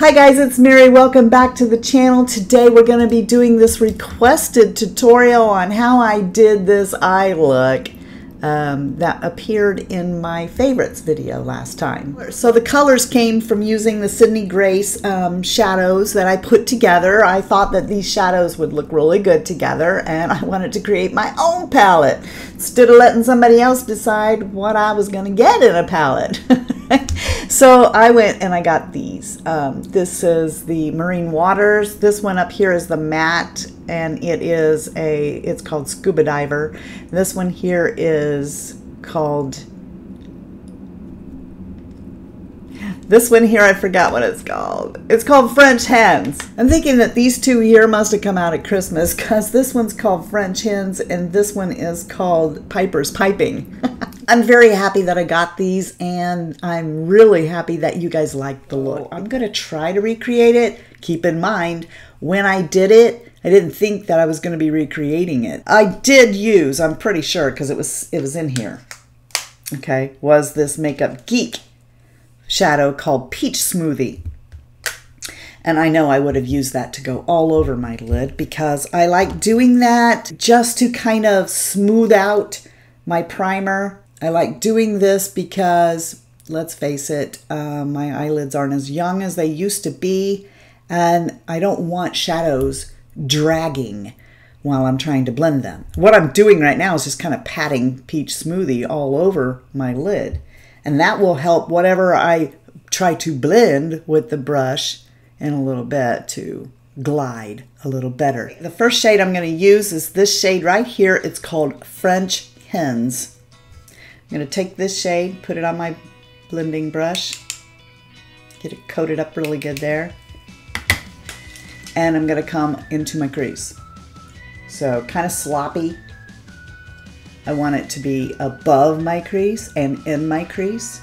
Hi guys, it's Mary. Welcome back to the channel. Today we're going to be doing this requested tutorial on how I did this eye look that appeared in my favorites video last time. So the colors came from using the Sydney Grace shadows that I put together. I thought that these shadows would look really good together, and I wanted to create my own palette instead of letting somebody else decide what I was going to get in a palette. So I went and I got these. This is the Marine Waters. This one up here is the matte, and it's called Scuba Diver. This one here is called, I forgot what it's called. It's called French Hens. I'm thinking that these two here must have come out at Christmas, because this one's called French Hens and this one is called Piper's Piping. I'm very happy that I got these, and I'm really happy that you guys like the look. I'm going to try to recreate it. Keep in mind, when I did it, I didn't think that I was going to be recreating it. I did use, I'm pretty sure, because it was in here, okay, was this Makeup Geek shadow called Peach Smoothie. And I know I would have used that to go all over my lid, because I like doing that just to kind of smooth out my primer. I like doing this because, let's face it, my eyelids aren't as young as they used to be, and I don't want shadows dragging while I'm trying to blend them. What I'm doing right now is just kind of patting Peach Smoothie all over my lid, and that will help whatever I try to blend with the brush in a little bit to glide a little better. The first shade I'm going to use is this shade right here. It's called French Hens. I'm going to take this shade, put it on my blending brush, get it coated up really good there, and I'm going to come into my crease. So kind of sloppy. I want it to be above my crease and in my crease.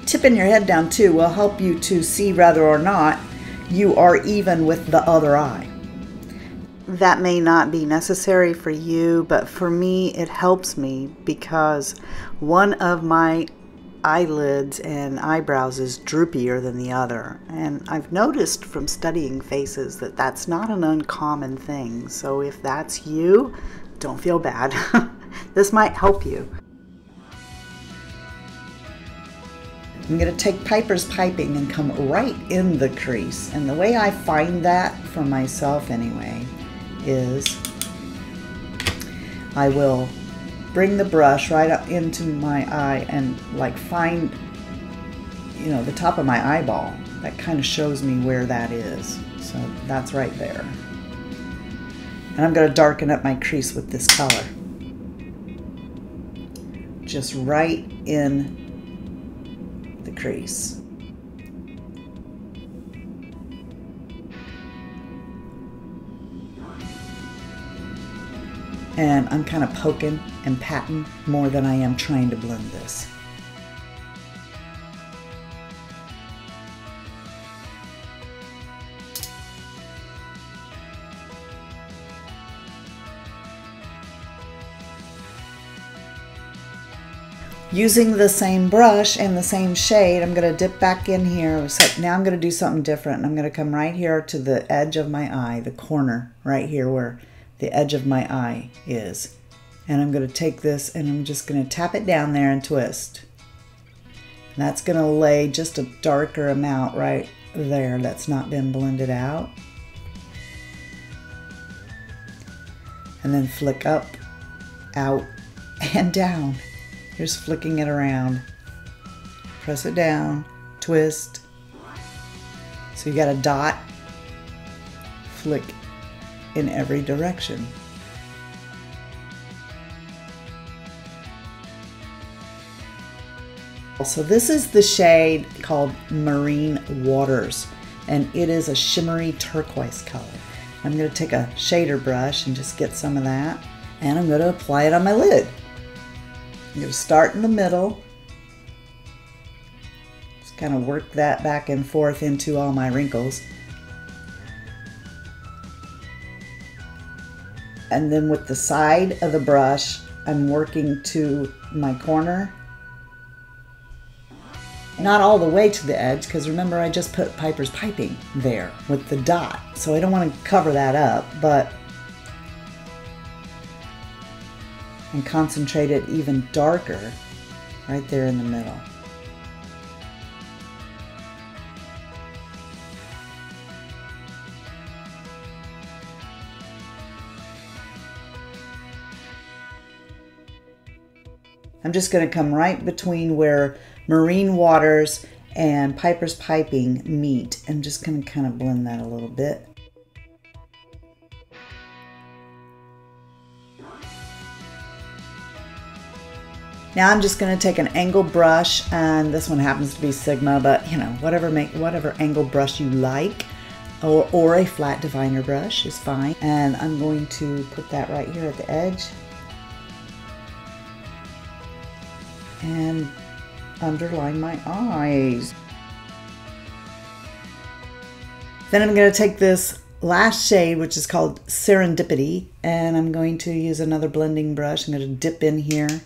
Tipping your head down too will help you to see whether or not you are even with the other eye. That may not be necessary for you, but for me it helps me because one of my eyelids and eyebrows is droopier than the other, and I've noticed from studying faces that that's not an uncommon thing. So if that's you, don't feel bad. This might help you. I'm going to take Piper's Piping and come right in the crease. And the way I find that for myself anyway is I will bring the brush right up into my eye and like find, you know, the top of my eyeball. That kind of shows me where that is. So that's right there. And I'm going to darken up my crease with this color. Just right in the crease. And I'm kind of poking and patting more than I am trying to blend this. Using the same brush and the same shade, I'm going to dip back in here. So now I'm going to do something different. I'm going to come right here to the edge of my eye, the corner right here where the edge of my eye is. And I'm going to take this and I'm just going to tap it down there and twist. And that's going to lay just a darker amount right there that's not been blended out. And then flick up, out, and down. Just flicking it around. Press it down, twist. So you got a dot, flick in every direction. So this is the shade called Marine Waters, and it is a shimmery turquoise color. I'm going to take a shader brush and just get some of that, and I'm going to apply it on my lid. I'm going to start in the middle, just kind of work that back and forth into all my wrinkles. And then with the side of the brush, I'm working to my corner. Not all the way to the edge, because remember I just put Piper's piping there with the dot. So I don't want to cover that up, but and concentrate it even darker right there in the middle. I'm just going to come right between where Marine Waters and Piper's piping meet, and just going to kind of blend that a little bit. Now I'm just going to take an angle brush, and this one happens to be Sigma, but you know, whatever angle brush you like, or a flat diviner brush is fine. And I'm going to put that right here at the edge and underline my eyes. Then I'm going to take this last shade, which is called Serendipity, and I'm going to use another blending brush. I'm going to dip in here,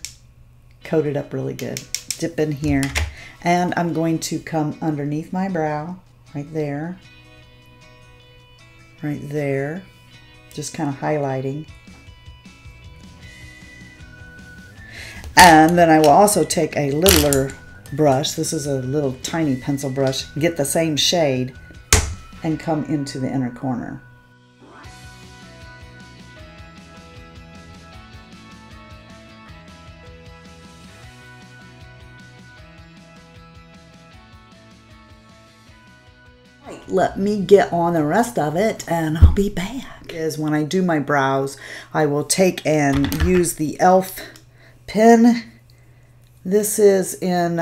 coat it up really good, dip in here, and I'm going to come underneath my brow, right there, just kind of highlighting. And then I will also take a littler brush, this is a little tiny pencil brush, get the same shade, and come into the inner corner. Right, let me get on the rest of it and I'll be back. Is when I do my brows, I will take and use the e.l.f. pen. This is in,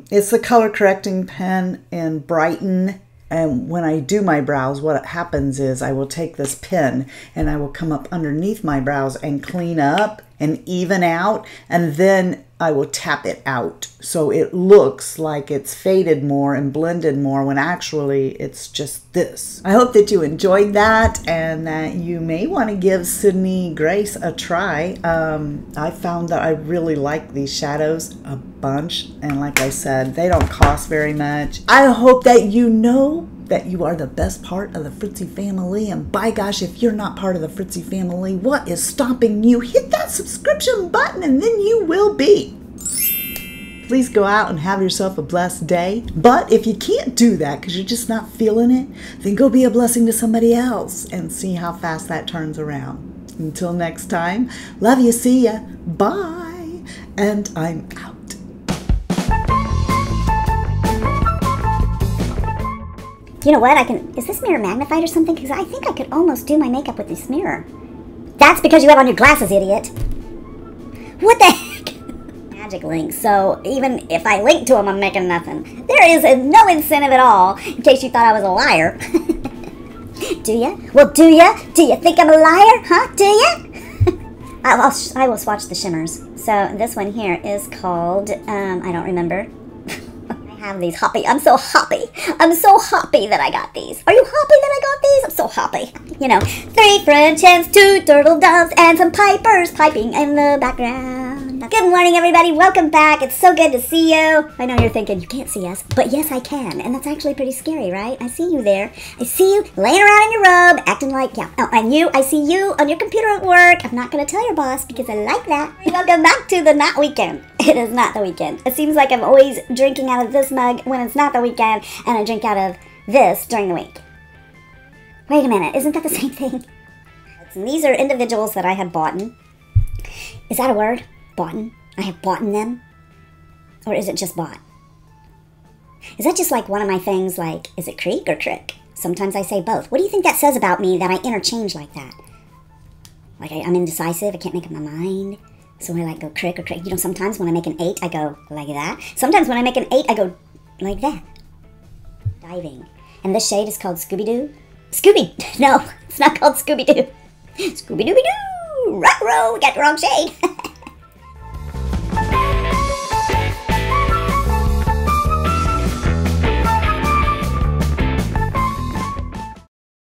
it's the color correcting pen in Brighten. And when I do my brows, what happens is I will take this pen and I will come up underneath my brows and clean up and even out, and then I will tap it out so it looks like it's faded more and blended more when actually it's just this. I hope that you enjoyed that and that you may want to give Sydney Grace a try. I found that I really like these shadows a bunch, and like I said, they don't cost very much. I hope that you know that you are the best part of the Fritzy family, and by gosh, if you're not part of the Fritzy family, what is stopping you? Hit that subscription button and then you will be. Please go out and have yourself a blessed day. But if you can't do that because you're just not feeling it, then go be a blessing to somebody else and see how fast that turns around. Until next time, love you, see ya, bye, and I'm out. You know what, is this mirror magnified or something? Because I think I could almost do my makeup with this mirror. That's because you have on your glasses, idiot. What the heck? Magic link, so even if I link to them, I'm making nothing. There is no incentive at all, in case you thought I was a liar. Do ya? Well, do ya? Do you think I'm a liar? Huh? Do ya? I will swatch the shimmers. So this one here is called, I don't remember. Have these hoppy. I'm so happy. I'm so happy that I got these. Are you happy that I got these? I'm so happy. You know, 3 French hens, 2 turtle doves, and some pipers piping in the background. Good morning, everybody. Welcome back. It's so good to see you. I know you're thinking you can't see us, but yes, I can, and that's actually pretty scary, right? I see you there. I see you laying around in your robe, acting like, yeah. Oh, and you, I see you on your computer at work. I'm not gonna tell your boss because I like that. Welcome back to the not weekend. It is not the weekend. It seems like I'm always drinking out of this mug when it's not the weekend, and I drink out of this during the week. Wait a minute, isn't that the same thing? And these are individuals that I have bought. Is that a word? Bought? I have bought them? Or is it just bought? Is that just like one of my things, like, is it creek or crick? Sometimes I say both. What do you think that says about me that I interchange like that? Like I'm indecisive, I can't make up my mind. So I like go crick or crick. You know, sometimes when I make an 8, I go like that. Sometimes when I make an 8, I go like that. Diving. And this shade is called Scooby-Doo. No, it's not called Scooby-Doo. Scooby-Dooby-Doo! Ruh-roh, we got the wrong shade.